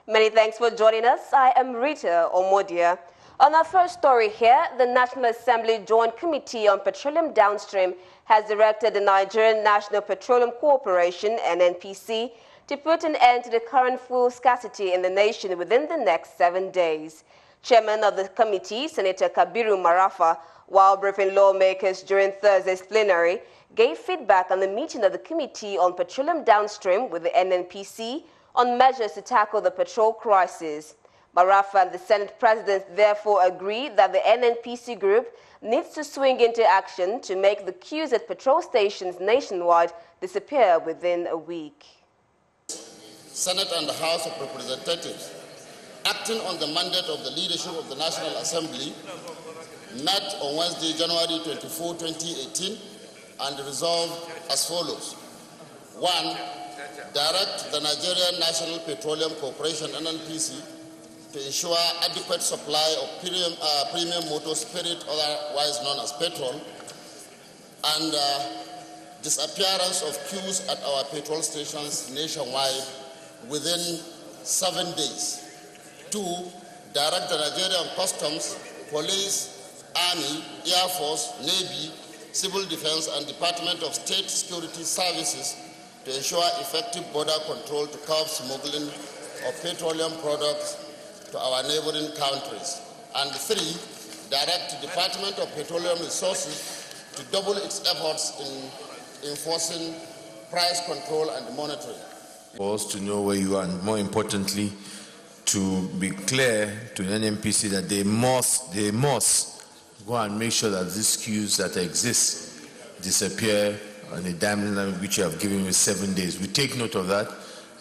Many thanks for joining us. I am Rita Omodia. On our first story here, the National Assembly Joint Committee on Petroleum Downstream has directed the Nigerian National Petroleum Corporation, NNPC, to put an end to the current fuel scarcity in the nation within the next 7 days. Chairman of the committee, Senator Kabiru Marafa, while briefing lawmakers during Thursday's plenary, gave feedback on the meeting of the Committee on Petroleum Downstream with the NNPC on measures to tackle the petrol crisis. Marafa and the Senate President therefore agreed that the NNPC group needs to swing into action to make the queues at petrol stations nationwide disappear within a week. Senate and the House of Representatives, acting on the mandate of the leadership of the National Assembly, met on Wednesday, January 24, 2018, and resolved as follows. 1. Direct the Nigerian National Petroleum Corporation, NNPC, to ensure adequate supply of premium motor spirit, otherwise known as petrol, and disappearance of queues at our petrol stations nationwide within 7 days. 2. Direct the Nigerian Customs, Police, Army, Air Force, Navy, Civil Defense, and Department of State Security Services to ensure effective border control to curb smuggling of petroleum products to our neighboring countries. And 3, direct the Department of Petroleum Resources to double its efforts in enforcing price control and monitoring. For us to know where you are, and more importantly, to be clear to the NNPC that they must go and make sure that these queues that exist disappear on the timeline which you have given me 7 days. We take note of that,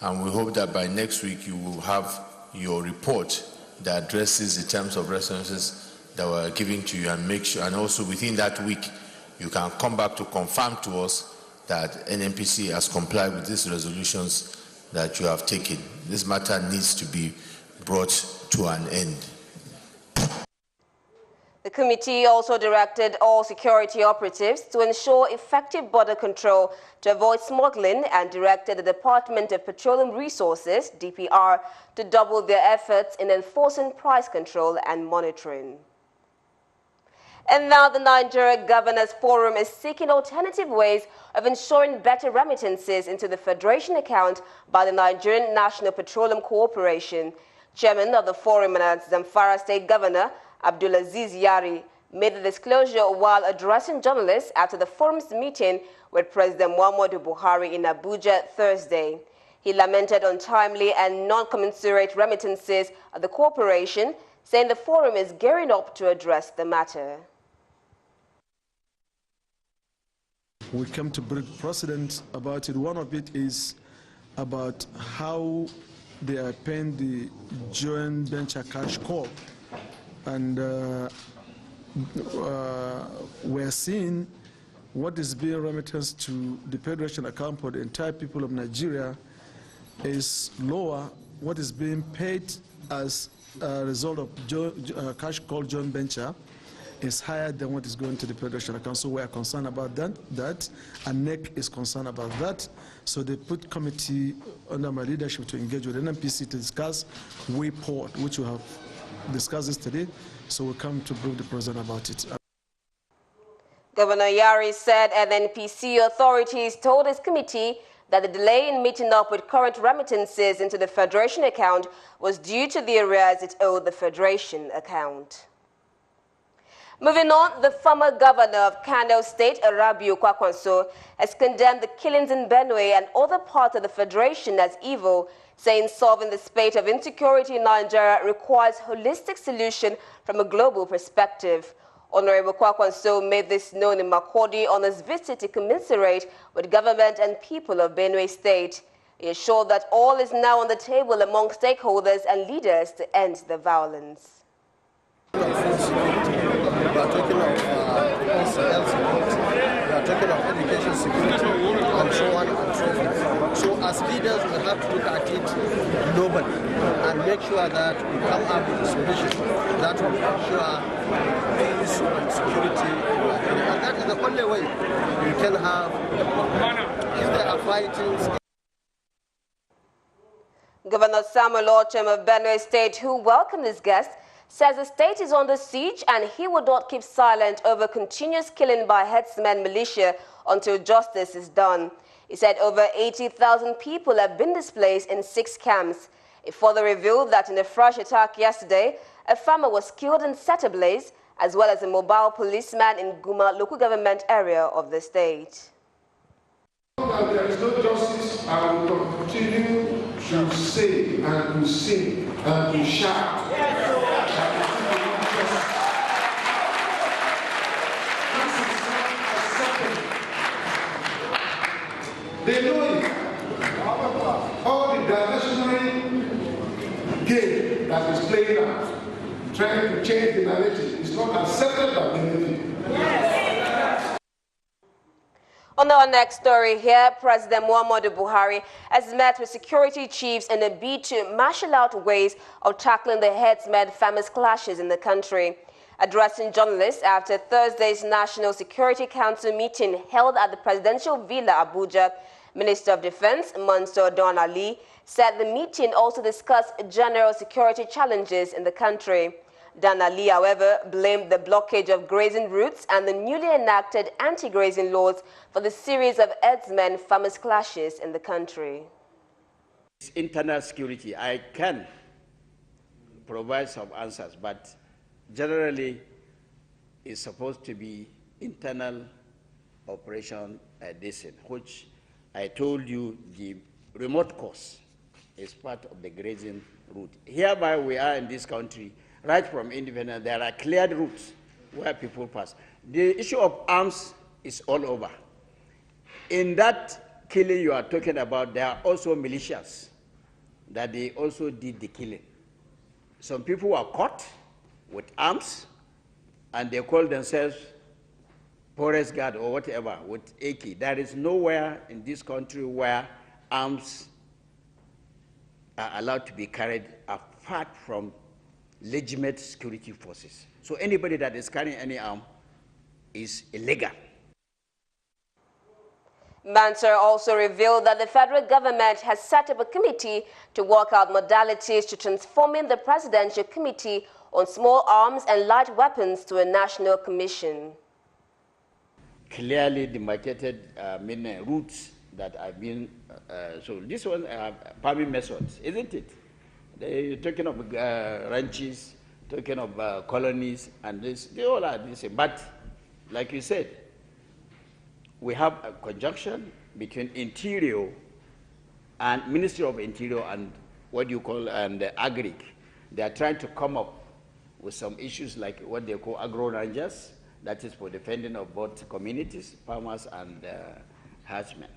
and we hope that by next week you will have your report that addresses the terms of references that were given to you, and make sure, and also within that week, you can come back to confirm to us that NNPC has complied with these resolutions that you have taken. This matter needs to be brought to an end. The committee also directed all security operatives to ensure effective border control to avoid smuggling, and directed the Department of Petroleum Resources, DPR, to double their efforts in enforcing price control and monitoring. And now the Nigeria Governors Forum is seeking alternative ways of ensuring better remittances into the Federation account by the Nigerian National Petroleum Corporation. Chairman of the Forum and Zamfara State Governor, Abdulaziz Yari, made the disclosure while addressing journalists after the forum's meeting with President Muhammadu Buhari in Abuja Thursday. He lamented untimely and non-commensurate remittances of the corporation, saying the forum is gearing up to address the matter. We came to brief precedent about it. One of it is about how they are paying the joint venture cash call. And we're seeing what is being remittance to the Federation account for the entire people of Nigeria is lower. What is being paid as a result of cash call joint venture is higher than what is going to the Federation account. So we are concerned about that, and NEC is concerned about that. So they put committee under my leadership to engage with NNPC to discuss way forward, which we have discussed this today. So we'll come to brief the president about it. Governor Yari said NNPC authorities told his committee that the delay in meeting up with current remittances into the Federation account was due to the arrears it owed the Federation account. Moving on, the former governor of Benue State, Rebuke, has condemned the killings in Benue and other parts of the Federation as evil, saying solving the spate of insecurity in Nigeria requires holistic solution from a global perspective. Honorable Kwakwanso made this known in Makurdi on his visit to commiserate with government and people of Benue State. He assured that all is now on the table among stakeholders and leaders to end the violence. We are talking of health security, we are talking of education security, and so on and so forth. So as leaders, we have to look at it globally and make sure that we come up with a solution that will ensure peace and security. And that is the only way you can have, if there are fightings. Governor Samuel Orchem of Benue State, who welcomed his guest, says the state is under siege and he would not keep silent over continuous killing by herdsmen militia until justice is done. He said over 80,000 people have been displaced in 6 camps. It further revealed that in a fresh attack yesterday, a farmer was killed and set ablaze, as well as a mobile policeman in Guma local government area of the state. That there is no justice, I will continue to say and to sing and to shout. They know it. All the diversionary game that is playing out, trying to change the narrative, is not accepted by many people. On our next story here, President Muhammadu Buhari has met with security chiefs in a bid to marshal out ways of tackling the herdsmen-farmers clashes in the country. Addressing journalists after Thursday's National Security Council meeting held at the Presidential Villa, Abuja, Minister of Defense Mansour Don Ali said the meeting also discussed general security challenges in the country. Dan Ali, however, blamed the blockage of grazing routes and the newly enacted anti-grazing laws for the series of herdsmen-farmers clashes in the country. Internal security, I can provide some answers, but generally it's supposed to be internal operation which I told you the remote course is part of the grazing route. Hereby we are in this country, right from independence, there are cleared routes where people pass. The issue of arms is all over. In that killing you are talking about, there are also militias that they also did the killing. Some people were caught with arms and they call themselves forest guard or whatever with AK. There is nowhere in this country where arms are allowed to be carried apart from legitimate security forces. So anybody that is carrying any arm is illegal. Mansour also revealed that the federal government has set up a committee to work out modalities to transforming the Presidential Committee on Small Arms and Light Weapons to a national commission. Clearly demarcated routes that have been, so this one farming methods, isn't it? They're talking of ranches, talking of colonies, and this, they all are the same. But like you said, we have a conjunction between Interior and Ministry of Interior and what you call Agric. They are trying to come up with some issues like what they call agro rangers, that is for defending of both communities, farmers and herdsmen.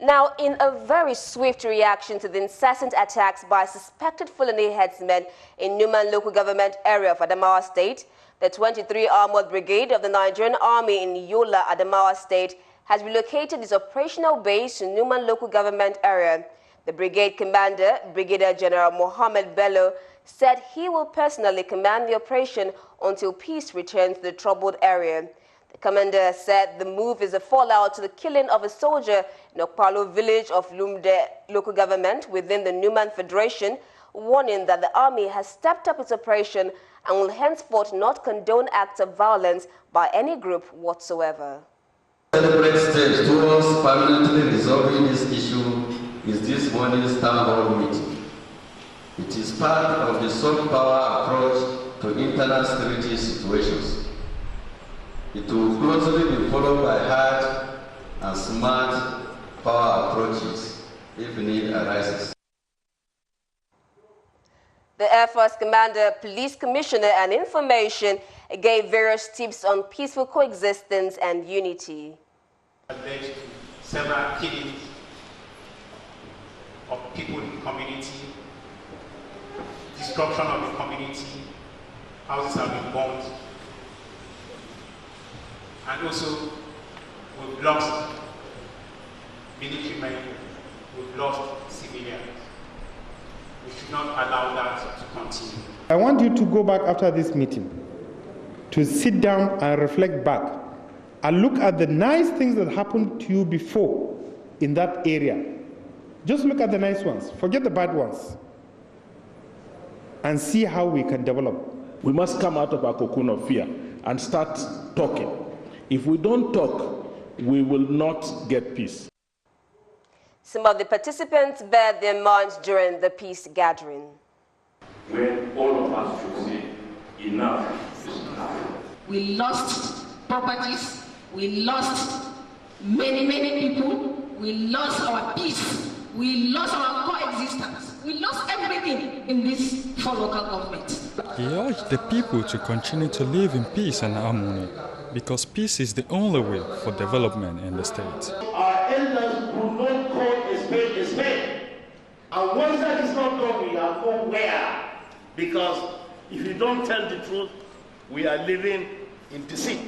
Now, in a very swift reaction to the incessant attacks by suspected Fulani herdsmen in Numan local government area of Adamawa State, the 23 Armored Brigade of the Nigerian Army in Yola, Adamawa State, has relocated its operational base to Numan local government area. The brigade commander, Brigadier General Mohammed Bello, said he will personally command the operation until peace returns to the troubled area. The commander said the move is a fallout to the killing of a soldier in Okpalo village of Lumde local government within the Numan Federation, warning that the army has stepped up its operation and will henceforth not condone acts of violence by any group whatsoever. Deliberate steps towards permanently resolving this issue is this morning's town hall meeting. It is part of the soft power approach to internal security situations. It will closely be followed by hard and smart power approaches if need arises. The Air Force Commander, Police Commissioner and Information gave various tips on peaceful coexistence and unity. Led to several killings of people in the community, destruction of the community, houses have been burned, and also we've lost military men, we've lost civilians. We should not allow that to continue. I want you to go back after this meeting to sit down and reflect back and look at the nice things that happened to you before in that area Just look at the nice ones, forget the bad ones, and see how we can develop. We must come out of our cocoon of fear and start talking. If we don't talk, we will not get peace. Some of the participants bared their minds during the peace gathering. When all of us should say, enough is enough. We lost properties, we lost many people, we lost our peace, we lost our coexistence, we lost everything in these 4 local governments. He urged the people to continue to live in peace and harmony, because peace is the only way for development in the state. Our elders will not call a spade. And once that is not done, we are nowhere. Because if you don't tell the truth, we are living in deceit.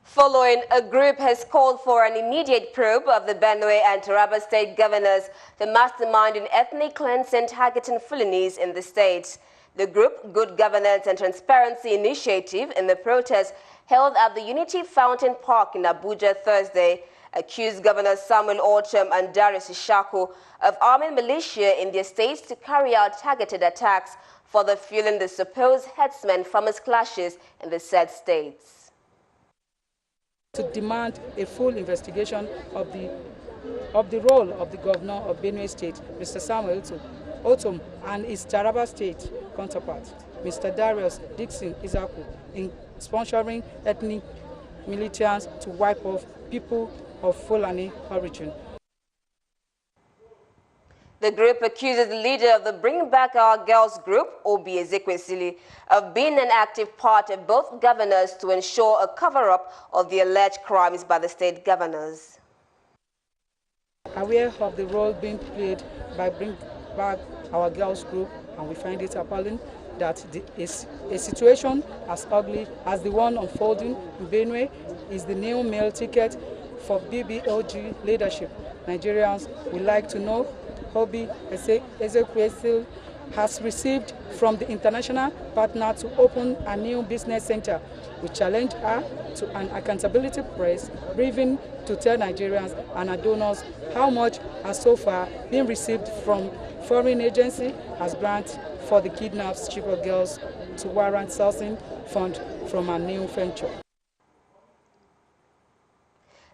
Following, a group has called for an immediate probe of the Benue and Taraba state governors, the mastermind in ethnic cleansing targeting felonies in the state. The group, Good Governance and Transparency Initiative, in the protest held at the Unity Fountain Park in Abuja Thursday, accused Governor Samuel Orcham and Darius Ishaku of arming militia in their states to carry out targeted attacks for the fueling the supposed herdsmen-farmers clashes in the said states. To demand a full investigation of the role of the governor of Benue State, Mr. Samuel Orcham, and his Taraba State counterpart, Mr. Darius Dixon Ishaku, in sponsoring ethnic militants to wipe off people of Fulani origin. The group accuses the leader of the Bring Back Our Girls group, Obi Ezekwesili, of being an active part of both governors to ensure a cover-up of the alleged crimes by the state governors. Aware of the role being played by Bring Back Our Girls group, and we find it appalling that a situation as ugly as the one unfolding in Benue is the new meal ticket for BBOG leadership. Nigerians would like to know Obi Ezekwesili has received from the international partner to open a new business center. We challenge her to an accountability press briefing to tell Nigerians and our donors how much has so far been received from foreign agency as grant for the kidnapped Chibok girls to warrant sourcing fund from a new venture.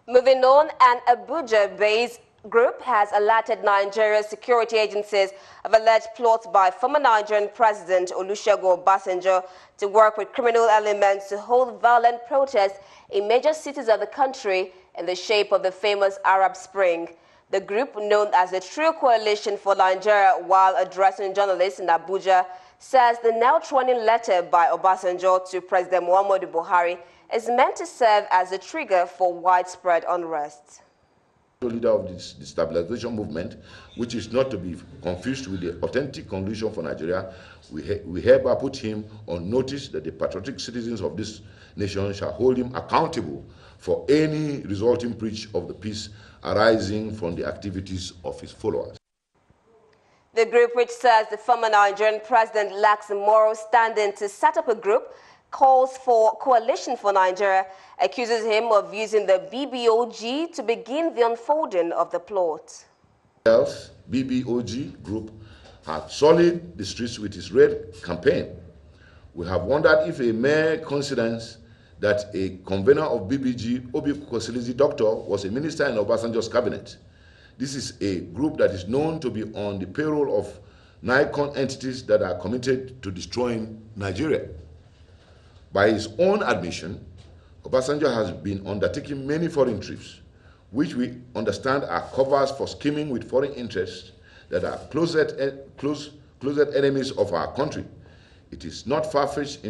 Moving on, an Abuja-based group has alerted Nigeria's security agencies of alleged plots by former Nigerian President Olusegun Obasanjo to work with criminal elements to hold violent protests in major cities of the country in the shape of the famous Arab Spring. The group, known as the True Coalition for Nigeria, while addressing journalists in Abuja, says the now trending letter by Obasanjo to President Muhammadu Buhari is meant to serve as a trigger for widespread unrest. The leader of this destabilization movement, which is not to be confused with the authentic constitution for Nigeria, we hereby put him on notice that the patriotic citizens of this nation shall hold him accountable for any resulting breach of the peace arising from the activities of his followers. The group, which says the former Nigerian president lacks the moral standing to set up a group, calls for Coalition for Nigeria, accuses him of using the BBOG to begin the unfolding of the plot. Else, BBOG group had sullied the streets with its red campaign. We have wondered if a mere coincidence that a convener of BBG, Obi Kosilizi Doctor, was a minister in Obasanjo's cabinet. This is a group that is known to be on the payroll of Nikon entities that are committed to destroying Nigeria. By his own admission, Obasanjo has been undertaking many foreign trips, which we understand are covers for scheming with foreign interests that are closet enemies of our country. It is not far-fetched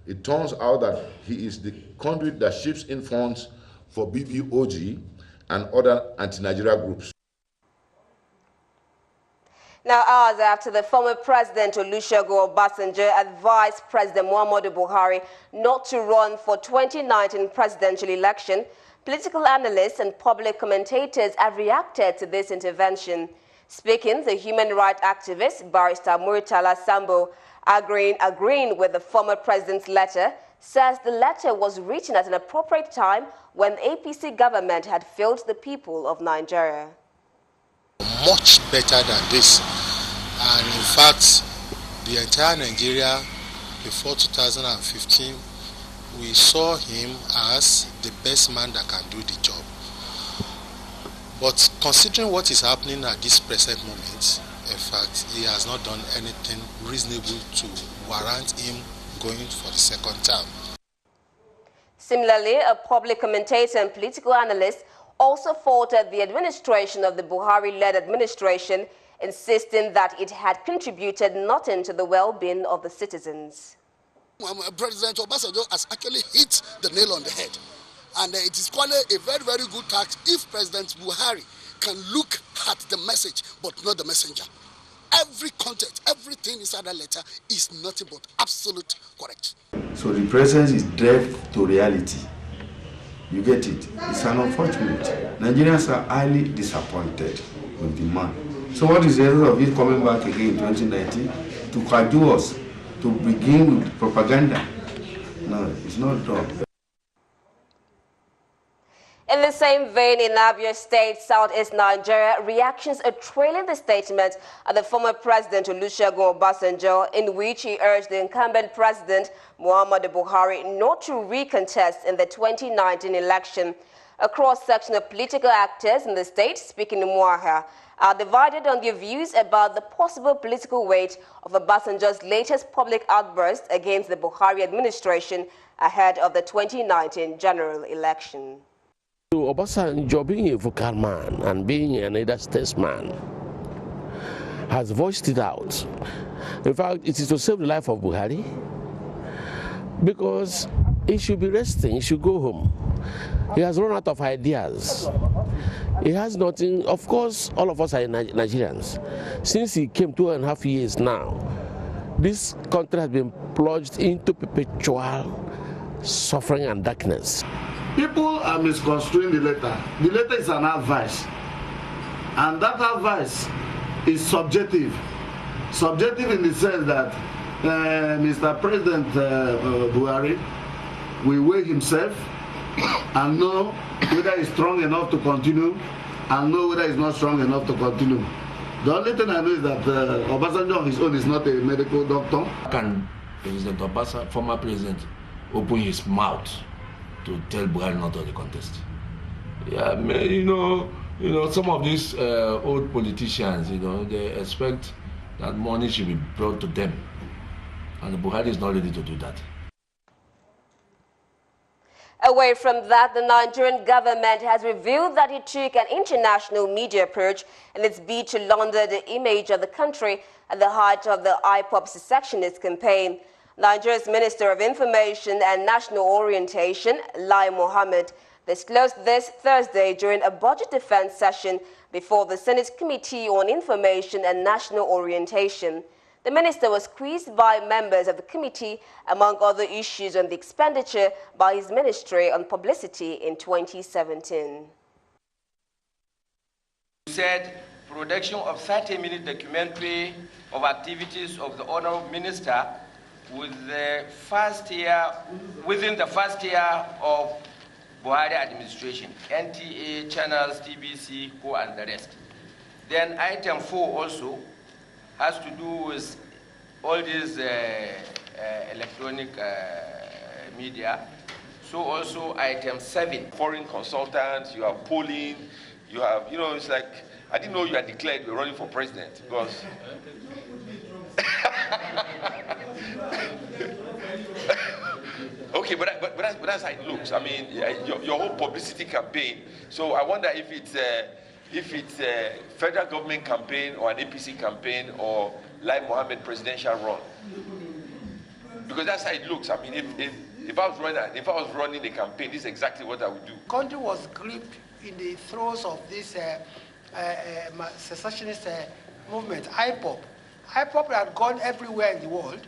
it turns out that he is the conduit that ships in funds for BBOG and other anti-Nigeria groups. Now, hours after the former President Olusegun Obasanjo advised President Muhammadu Buhari not to run for 2019 presidential election, political analysts and public commentators have reacted to this intervention. Speaking, the human rights activist Barrister Muritala Sambo agreeing with the former president's letter, says the letter was written at an appropriate time when the APC government had failed the people of Nigeria. Much better than this. And in fact, the entire Nigeria before 2015, we saw him as the best man that can do the job. But considering what is happening at this present moment, in fact, he has not done anything reasonable to warrant him going for the second term. Similarly, a public commentator and political analyst also faulted the administration of the Buhari-led administration, insisting that it had contributed nothing to the well-being of the citizens. President Obasanjo has actually hit the nail on the head. And it is quite a very, very good task if President Buhari can look at the message, but not the messenger. Every content, everything inside that letter is nothing but absolute correct. So the president is deaf to reality. You get it? It's an unfortunate. Nigerians are highly disappointed with the man. So what is the essence of it coming back again in 2019 to cajole us, to begin with propaganda? No, it's not done. In the same vein, in Benue State, southeast Nigeria, reactions are trailing the statement of the former President Olusegun Obasanjo, in which he urged the incumbent President Muhammadu Buhari not to recontest in the 2019 election. A cross-section of political actors in the state, speaking in Muaha, are divided on their views about the possible political weight of Obasanjo's latest public outburst against the Buhari administration ahead of the 2019 general election. Obasanjo, being a vocal man and being an elder statesman, has voiced it out. In fact, it is to save the life of Buhari, because he should be resting, he should go home. He has run out of ideas. He has nothing. Of course, all of us are Nigerians. Since he came 2.5 years now, this country has been plunged into perpetual suffering and darkness. People are misconstruing the letter. The letter is an advice, and that advice is subjective. Subjective in the sense that Mr. President Buhari will weigh himself and know whether he's strong enough to continue and know whether he's not strong enough to continue. The only thing I know is that Obasanjo on his own is not a medical doctor. Can President Obasanjo, former president, open his mouth to tell Buhari not to contest? Yeah, you know, some of these old politicians, they expect that money should be brought to them, and Buhari is not ready to do that. Away from that, the Nigerian government has revealed that it took an international media approach in its bid to launder the image of the country at the height of the IPOB secessionist campaign. Nigeria's Minister of Information and National Orientation, Lai Mohammed, disclosed this Thursday during a budget defense session before the Senate Committee on Information and National Orientation. The minister was quizzed by members of the committee, among other issues, on the expenditure by his ministry on publicity in 2017. He said production of 30-minute documentary of activities of the Honorable Minister within the first year of Buhari administration, NTA, channels, TBC, Co, and the rest. Then item 4 also has to do with all these electronic media. So also item 7. Foreign consultants, you have polling, you have, it's like, I didn't know you had declared you were running for president because okay, but that's how it looks. I mean, your whole publicity campaign. So I wonder if it's a federal government campaign or an APC campaign or Lai Mohammed presidential run. Because that's how it looks. I mean, if I was running a campaign, this is exactly what I would do. Country was gripped in the throes of this secessionist movement, IPOB. IPOB had gone everywhere in the world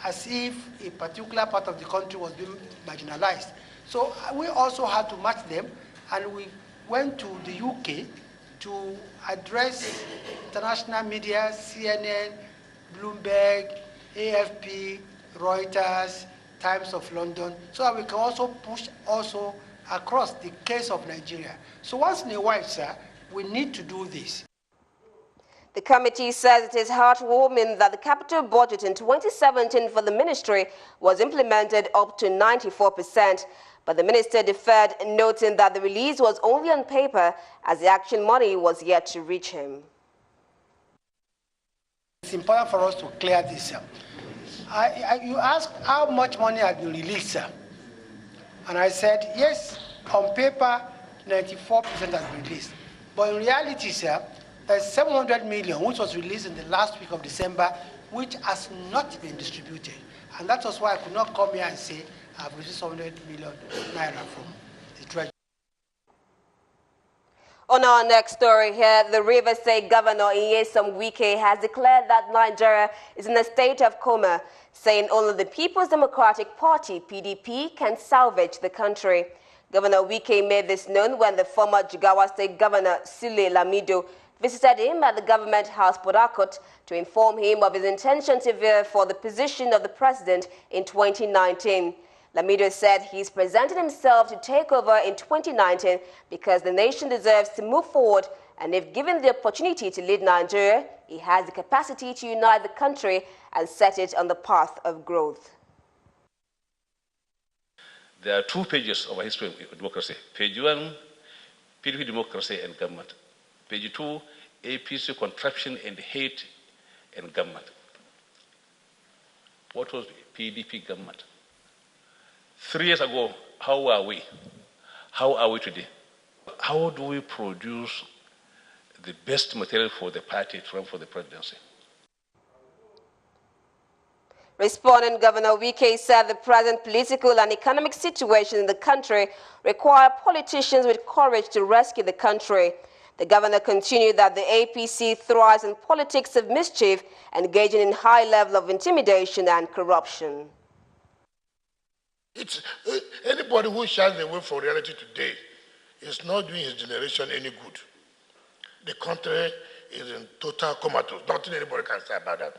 as if a particular part of the country was being marginalized. So we also had to match them, and we went to the UK to address international media, CNN, Bloomberg, AFP, Reuters, Times of London, so that we can also push also across the case of Nigeria. So once in a while, sir, we need to do this. The committee says it is heartwarming that the capital budget in 2017 for the ministry was implemented up to 94%, but the minister deferred, noting that the release was only on paper as the action money was yet to reach him. It's important for us to clear this, sir. You asked how much money had been released, sir. And I said, yes, on paper, 94% has been released. But in reality, sir, there's 700 million, which was released in the last week of December, which has not been distributed. And that was why I could not come here and say, I've received 700 million naira from the treasury. On our next story here, the Rivers State Governor Nyesom Wike has declared that Nigeria is in a state of coma, saying only the People's Democratic Party, PDP, can salvage the country. Governor Wike made this known when the former Jigawa State Governor Sule Lamido visited him at the government house Port Harcourt to inform him of his intention to vie for the position of the president in 2019. Lamido said he's presented himself to take over in 2019 because the nation deserves to move forward, and if given the opportunity to lead Nigeria, he has the capacity to unite the country and set it on the path of growth. There are two pages of our history of democracy. Page 1, PDP democracy and government. Page 2, APC contraption and hate and government. What was PDP government? 3 years ago, how were we? How are we today? How do we produce the best material for the party to run for the presidency? Responding, Governor Wike said the present political and economic situation in the country require politicians with courage to rescue the country. The governor continued that the APC thrives in politics of mischief, engaging in high level of intimidation and corruption. It's anybody who shies away from reality today is not doing his generation any good. The country is in total comatose. Nothing anybody can say about that.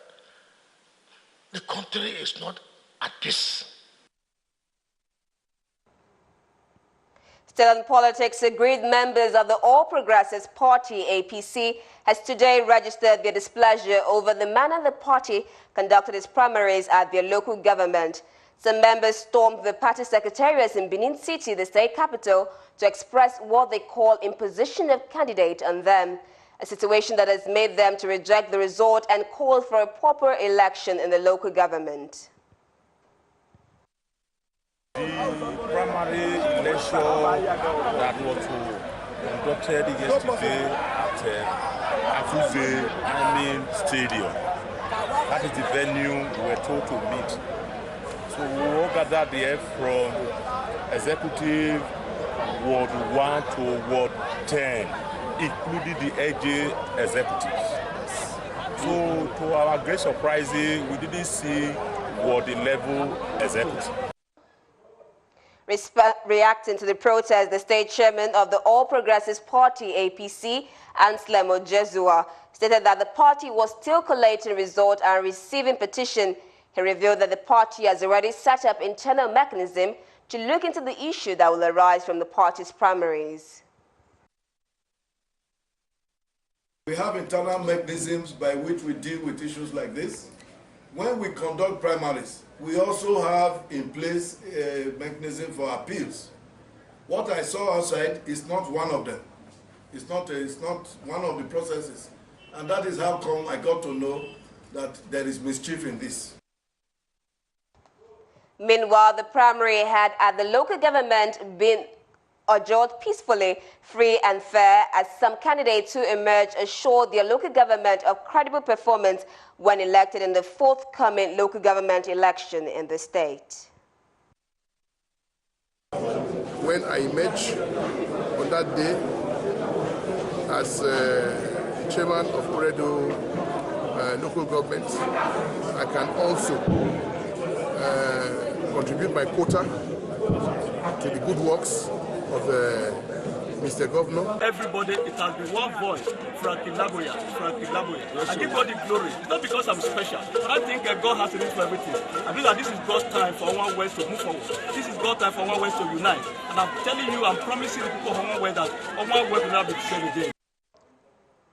The country is not at peace. Still in politics, agreed members of the All Progressives Party, APC, has today registered their displeasure over the manner the party conducted its primaries at their local government. Some members stormed the party secretariats in Benin City, the state capital, to express what they call imposition of candidate on them, a situation that has made them to reject the result and call for a proper election in the local government. The primary election that was conducted yesterday at Afuze Stadium, that is the venue we were told to meet. So we all gathered there from executive Ward 1 to Ward 10, including the AJ executives. So to our great surprise, we didn't see Ward 11 executives. Reacting to the protest, the state chairman of the All Progressives Party, APC, Anselmo Jesua, stated that the party was still collating results and receiving petition. He revealed that the party has already set up internal mechanism to look into the issue that will arise from the party's primaries. We have internal mechanisms by which we deal with issues like this. When we conduct primaries, we also have in place a mechanism for appeals. What I saw outside is not one of them. It's not one of the processes. And that is how come I got to know that there is mischief in this. Meanwhile, the primary had at the local government been adjourned peacefully, free and fair, as some candidates who emerged assured their local government of credible performance when elected in the forthcoming local government election in the state. When I emerged on that day as chairman of Oredo local government, I can also contribute my quota to the good works of Mr. Governor. Everybody, it has been one voice, Frankie Laboya. Yes, I give God the glory. It's not because I'm special. I think God has a reason for everything. I believe that this is God's time for One West to move forward. This is God's time for One West to unite. And I'm telling you, I'm promising the people of One West that One West will not be the same again.